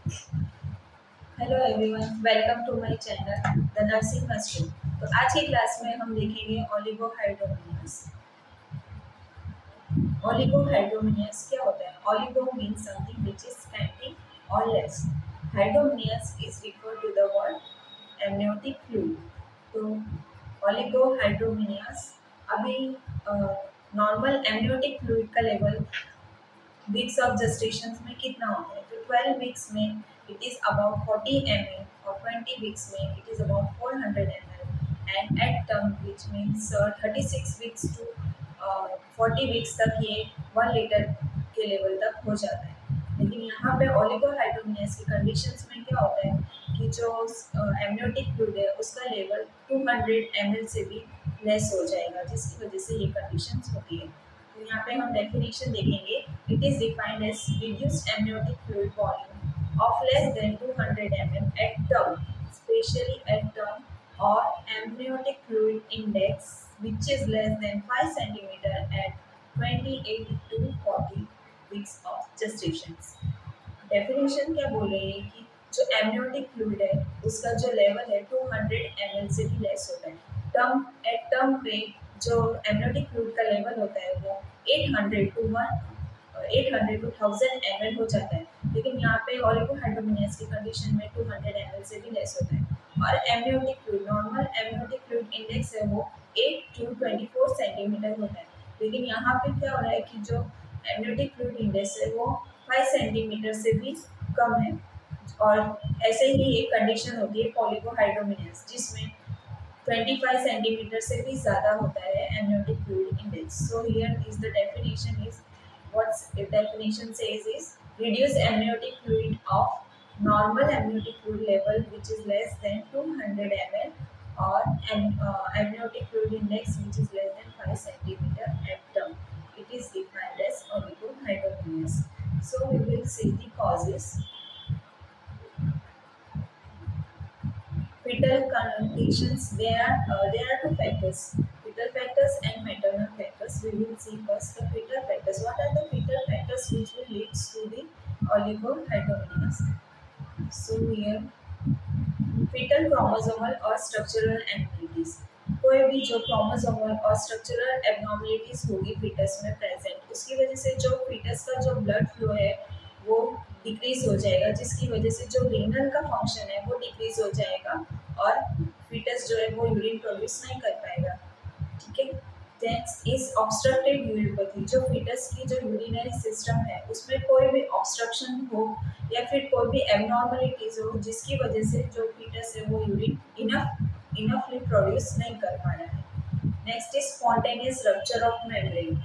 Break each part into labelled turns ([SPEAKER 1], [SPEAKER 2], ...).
[SPEAKER 1] Hello everyone, welcome to my channel the nursing मस्टूम। तो आज की क्लास में हम देखेंगे ओलिगोहाइड्रोमिनियस। ओलिगोहाइड्रोमिनियस क्या होता है? Oligo means something which is scanty और less. Hydramnios is refer to the word amniotic fluid. तो ओलिगोहाइड्रोमिनियस अभी नॉर्मल एमनियोटिक फ्लूइड का लेवल वीक्स ऑफ जेस्टेशन में कितना होता है? तो 12 वीक्स में इट इज अबाउट 40 ml और 20 वीक्स में it is about 400 ml and at term which means 36 weeks to 40 weeks तक ये 1 लीटर के लेवल तक हो जाता है। लेकिन यहाँ पे ओलिगोहाइड्रोमिनियस की कंडीशंस में क्या होता है कि जो एमनियोटिक फ्लूइड है उसका लेवल 200 ml से भी लेस हो जाएगा, जिसकी वजह से ये कंडीशंस होती है। तो यहाँ पे हम डेफिनेशन देखेंगे। It is defined as reduced amniotic fluid volume of less than 200 ml at term, specially at term, और amniotic fluid index which is less than 5 centimeter at 28 to 40 weeks of gestation। Definition क्या बोल रही है कि जो amniotic fluid है उसका जो लेवल है 200 ml से भी लेस होता है। टर्म पे जो एमनियोटिक फ्लूइड का लेवल होता है वो 800 टू 1000 ml हो जाता है। लेकिन यहाँ पे ओलिगोहाइड्रोमिनियस की कंडीशन में 200 ml से भी लेस होता है। और amniotic fluid, normal amniotic fluid index है वो 8 टू 24 सेंटीमीटर होता है। लेकिन यहाँ पे क्या हो रहा है कि जो एमनियोटिक फ्लूइड इंडेक्स है वो 5 सेंटीमीटर से भी कम है। और ऐसे ही एक कंडीशन होती है ओलिगोहाइड्रोमिनियस जिसमें 25 सेंटीमीटर से भी ज़्यादा होता है amniotic fluid index. So here is the definition is what's the definition says is reduce amniotic fluid of normal amniotic fluid level which is less than 200 ml or amniotic fluid index which is less than 5 centimeter at term. It is defined as oligohydramnios. So we will see the causes. Fetal conditions, there are two factors, fetal factors and maternal factors. We will see first the fetal factors. What are the fetal factors which will lead to the oligohydramnios? So here fetal chromosomal और structural abnormalities, कोई भी जो chromosomal और structural abnormalities होगी foetus में present, उसकी वजह से जो फीटस का जो ब्लड फ्लो है वो डिक्रीज हो जाएगा, जिसकी वजह से जो रीनल का फंक्शन है वो डिक्रीज हो जाएगा और फीटस जो है वो यूरिन प्रोड्यूस नहीं कर पाएगा। ठीक है। नेक्स्ट इज ऑब्स्ट्रक्टेड यूरिनोपैथी, जो फीटस की जो यूरिनरी सिस्टम है उसमें कोई भी ऑब्स्ट्रक्शन हो या फिर कोई भी एबनॉर्मलिटीज हो जिसकी वजह से जो फीटस है वो यूरिन इनफली प्रोड्यूस नहीं कर पा रहा है। Next is spontaneous rupture of membrane,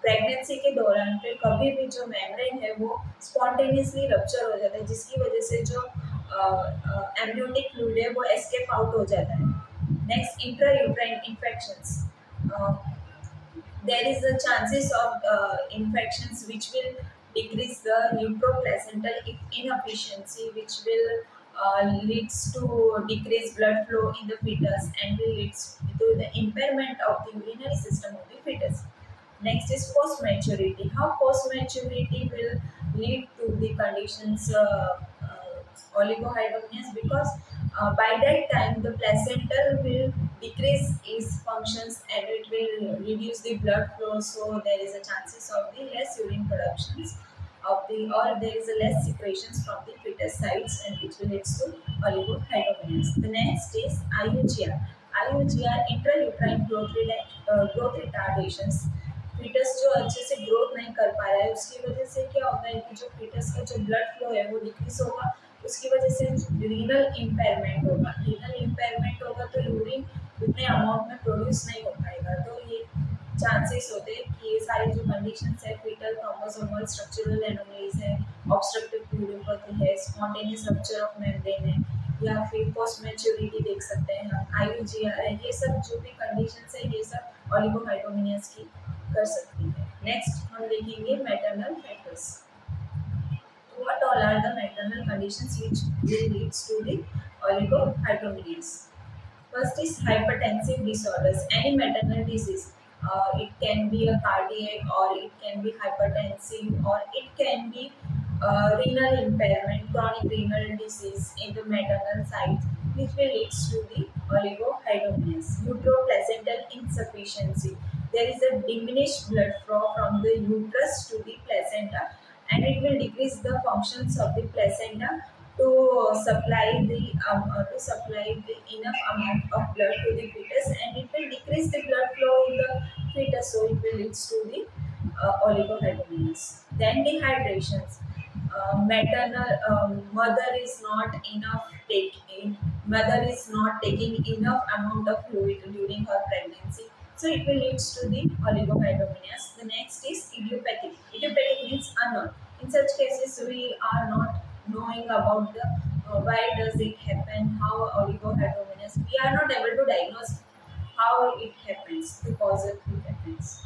[SPEAKER 1] pregnancy के दौरान फिर कभी भी जो मेम्ब्रेन है वो स्पॉन्टेनियसली रप्चर हो जाता है, जिसकी वजह से जो एमनियोटिक फ्लूइड है वो एस्केप आउट हो जाता है। Next intrauterine infections, there is a chances of infections which will decrease the uteroplacental inefficiency, which will leads to decreased blood flow in the fetus and will leads to the impairment of the urinary system of the fetus. Next is post maturity. How post maturity will lead to the conditions oligohydramnios, because by that time the placental will decrease its functions and it will reduce the blood flow, so there is a chances of the less urine productions of the, or there is a less secretions from the fetus sides, and which will lead to oligohydramnios. The next is IUGR. IUGR, intrauterine growth retardations, foetus जो अच्छे से growth नहीं कर पा रहा है उसकी वजह से क्या होता है कि जो फीटस का जो ब्लड फ्लो है वो डिक्रीज होगा, उसकी वजह से रीनल इम्पेयरमेंट होगा। रीनल इम्पेयरमेंट होगा तो यूरिन उतने अमाउंट में प्रोड्यूस नहीं हो पाएगा। तो ये चांसेस होते हैं कि ये सारी जो कंडीशंस है, फीटल क्रोमोसोमल स्ट्रक्चरल एनोमलीज है, ऑब्स्ट्रक्टिव यूरिनोपैथी है, स्पॉन्टेनियस रप्चर ऑफ मेम्ब्रेन है, या फिर पोस्ट मैच्योरिटी देख सकते हैं हम, आईयूजीआर है, ये सब जो भी कंडीशंस है ये सब ओलिगोहाइड्रोमिनियस की कर सकती है। नेक्स्ट हम देखेंगे maternal factors. What all are the maternal conditions which will leads to the oligohydramnios? First is hypertensive disorders. Any maternal disease, it can be a cardiac or it can be hypertensive or it can be renal impairment, chronic renal disease in the maternal side, which will lead to the oligohydramnios. Uteroplacental insufficiency. There is a diminished blood flow from the uterus to the placenta, and it will decrease the functions of the placenta to supply the enough amount of blood to the fetus, and it will decrease the blood flow in the fetus, so it will lead to the oligohydramnios. Then dehydrations. Maternal mother is not enough taking mother is not taking enough amount of fluid during her pregnancy, so it will lead to the oligohydramnios. The next is idiopathic. Idiopathic means unknown. In such cases, we are not knowing about the why does it happen, how oligohydramnios. We are not able to diagnose how it happens, the cause of it happens.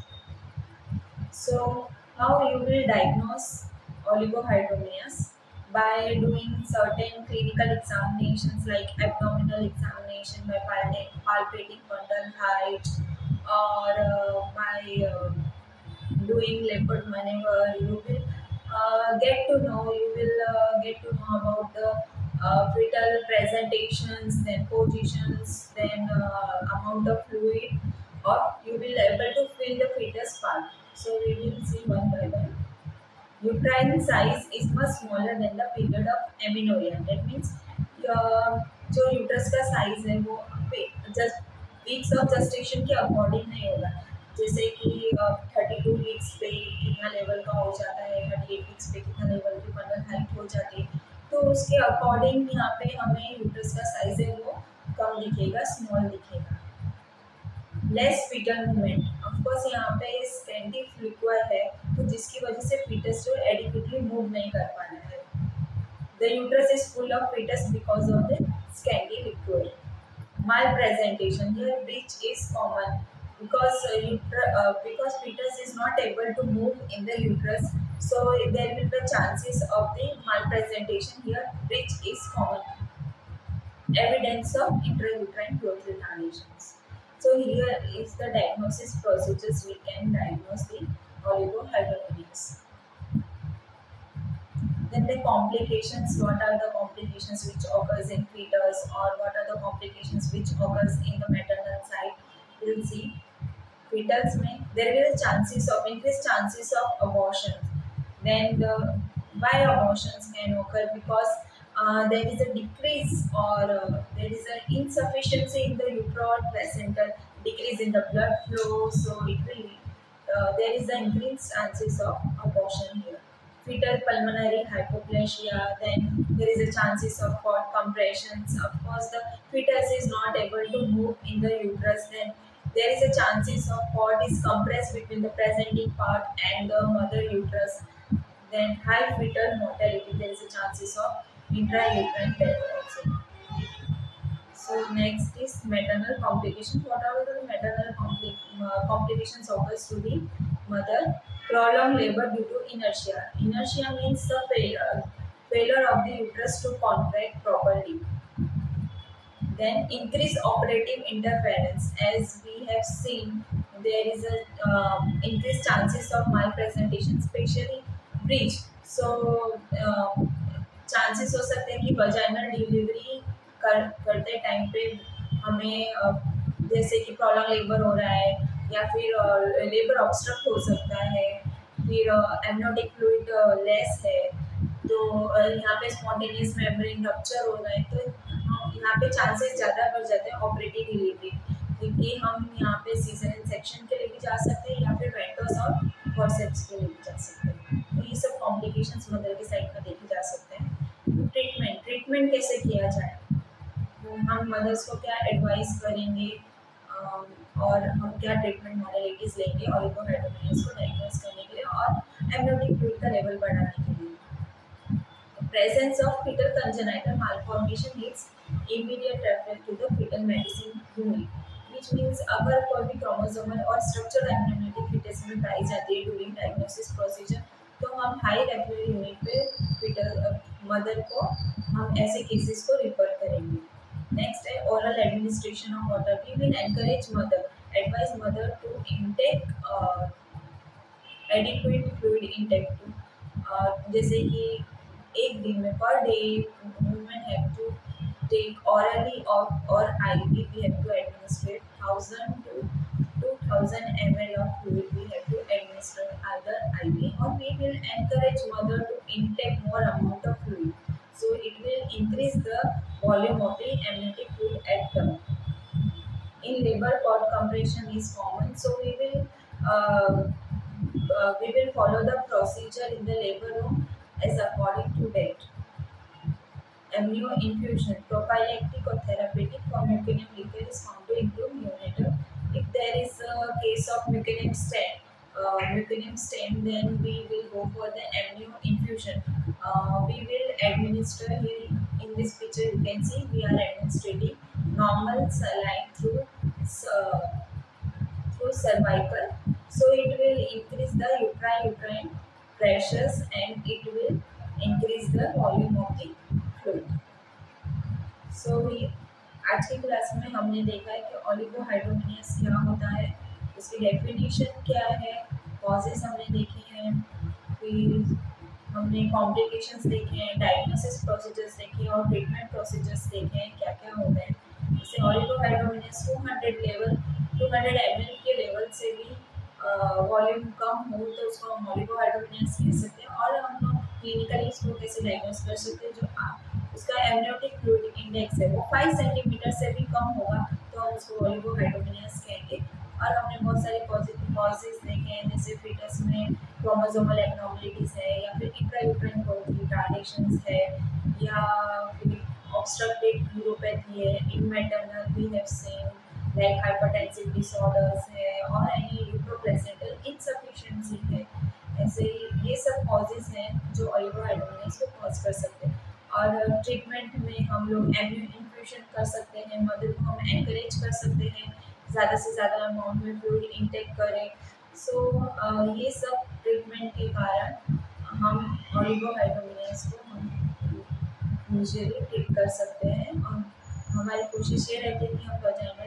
[SPEAKER 1] So, how you will diagnose oligohydramnios? By doing certain clinical examinations like abdominal examination by palpating fundal height, or by doing leopard maneuver. You will get to know about the fetal presentations, then positions, then amount of fluid, or you will able to feel the fetus part. So we will see one by one. Uterine size is much smaller than the period of amenorrhea. That means जो uterus का size है वो just weeks of gestation के according नहीं होगा. जैसे कि 32 weeks पे कितना लेवल का हो जाता है, 38 वीक्स पे कितना लेवल की फंडल हाइट हो जाती है, तो उसके अकॉर्डिंग यहाँ पे हमें यूट्रस का साइज है वो कम दिखेगा, स्मॉल दिखेगा. Less fetal movement. ऑफकोर्स यहाँ पे स्कैंटी फ्लूक्वा है, तो जिसकी वजह से फीटस जो एडिक्वेटली मूव नहीं कर पा रहा है. The uterus is full of foetus because of the scanty liquid. Malpresentation. Here breach is common because because fetus is not able to move in the uterus, so there will be chances of the malpresentation. Here breach is common. Evidence of intrauterine growth retardations. So here is the diagnosis procedures. We can diagnose the oligohydramnios. Then the complications. What are the complications which occurs in fetus, or what are the complications which occurs in the maternal side? We'll see. Fetus में there will be chances of increased chances of abortion. Then why abortions can occur? Because there is a decrease, or there is an insufficiency in the uteroplacental, decrease in the blood flow, so it will there is an increased chances of abortion here. Fetal pulmonary hypoplasia, then there is a chances of cord compressions. Of course, the fetus is not able to move in the uterus, then there is a chances of cord is compressed between the presenting part and the mother uterus. Then high fetal mortality, there is a chances of intrauterine death also. So next is maternal complications. What are the maternal complications occurs to the mother? Prolonged labor due to inertia. Inertia means the failure of the uterus to contract properly. Then increased operative interference. As we have seen, there is a increased chances of malpresentation, especially breech. So chances हो सकते हैं कि vaginal delivery करते time पे हमें जैसे कि प्रॉलॉन्ग labour हो रहा है, या फिर लेबर ऑब्स्ट्रक्ट हो सकता है, फिर एमनियोटिक फ्लूइड लेस है, तो यहाँ पे स्पॉन्टेनियस मेम्ब्रेन रप्चर हो रहा है, तो यहाँ पे चांसेस ज़्यादा बढ़ जाते हैं ऑपरेटिव डिलीवरी, क्योंकि हम यहाँ पे सीजन सेक्शन के लिए भी जा सकते हैं, या फिर वेंटोस और फॉरसेप्स के लिए भी जा सकते हैं. तो ये सब कॉम्प्लिकेशंस मदर की साइड में देखे जा सकते हैं. ट्रीटमेंट कैसे किया जाए, तो हम मदर्स को क्या एडवाइस करेंगे, और हम क्या ट्रीटमेंट मॉडलिटीज़ लेंगे ऑलिगोहैड्रोमिनियस को डायग्नोस करने के लिए और एमनियोटिक फ्लूइड का लेवल बढ़ाने के लिए. Presence of fetal congenital malformation needs immediate referral to the fetal medicine unit, which means अगर कोई भी क्रोमोसोमल और स्ट्रक्चरल एब्नॉर्मलिटी fetus में पाई जाती है during diagnosis procedure, तो हम हाई रेफरल यूनिट पे fetal मदर को हम ऐसे केसेस को रिफर करेंगे. नेक्स्ट है oral administration of water. We will encourage advise mother to intake adequate fluid intake to जैसे कि एक दिन में per day women have to take orally or IV. We have to administer 1000 to 2000 ml of fluid. We have to administer either IV, or we will encourage mother to intake more amount of fluid. So it will increase the volume of the amniotic fluid at term. In labor, cord compression is common, so we will follow the procedure in the labor room as according to that. Amnio infusion, prophylactic or therapeutic for mucinum liquor is found to improve neonatal. If there is a case of mucinum stain, then we will go for the amnio infusion. We will administer here in this picture. You can see we are administering normal saline uh, through cervical. So it will increase the uterine pressures, and it will increase the volume of the fluid. सो आज की class में हमने देखा है कि ओलिगोहाइड्रोमिनियस क्या होता है, उसकी डेफिनेशन क्या है, कॉजेस हमने देखे हैं, फिर हमने कॉम्प्लिकेशंस देखे हैं, डायग्नोसिस प्रोसीजर्स देखे हैं और ट्रीटमेंट प्रोसीजर्स देखे हैं क्या क्या होते हैं। जैसे ओलिगोहाइड्रोमिनियस 200 ml के लेवल से भी वॉल्यूम कम हो तो उसको हम ओलिगोहाइड्रोमिनियस कह सकते हैं। और हम लोग क्लिनिकली इसको कैसे डायग्नोस कर सकते हैं, जो उसका एमनियोटिक फ्लूइड इंडेक्स है वो 5 सेंटीमीटर से भी कम होगा तो हम उसको ओलिगोहाइड्रोमिनियस कहेंगे। और हमने बहुत सारे पॉजिटिव कॉजेज देखे हैं, जैसे फीटस में क्रोमोसोमल एबनॉर्मलिटीज है, या फिर इंट्रायूट्राइन ग्रोथ रिटार्डेशंस है, या फिर ऑब्स्ट्रक्टेड न्यूरोपैथी है, in maternal we have seen like hypertensive disorders है, और एनी यूट्रोप्लेसेंटल इनसफिशिएंसी है। ऐसे ही ये सब कॉजेज हैं जो ओलिगोहाइड्रोमिनियस को कॉज कर सकते हैं। और ट्रीटमेंट में हम लोग एम्नियो इन्फ्यूशन कर सकते हैं, मदर को हम एनकरेज कर सकते हैं ज़्यादा से ज़्यादा अमाउंट में फ्लूइड इंटेक करें। सो ये सब ट्रीटमेंट के कारण हम ओलिगोहाइड्रोमिनियस को हम यूजुअली ट्रीट कर सकते हैं। और हमारी कोशिश ये रहती है कि हम वजाइना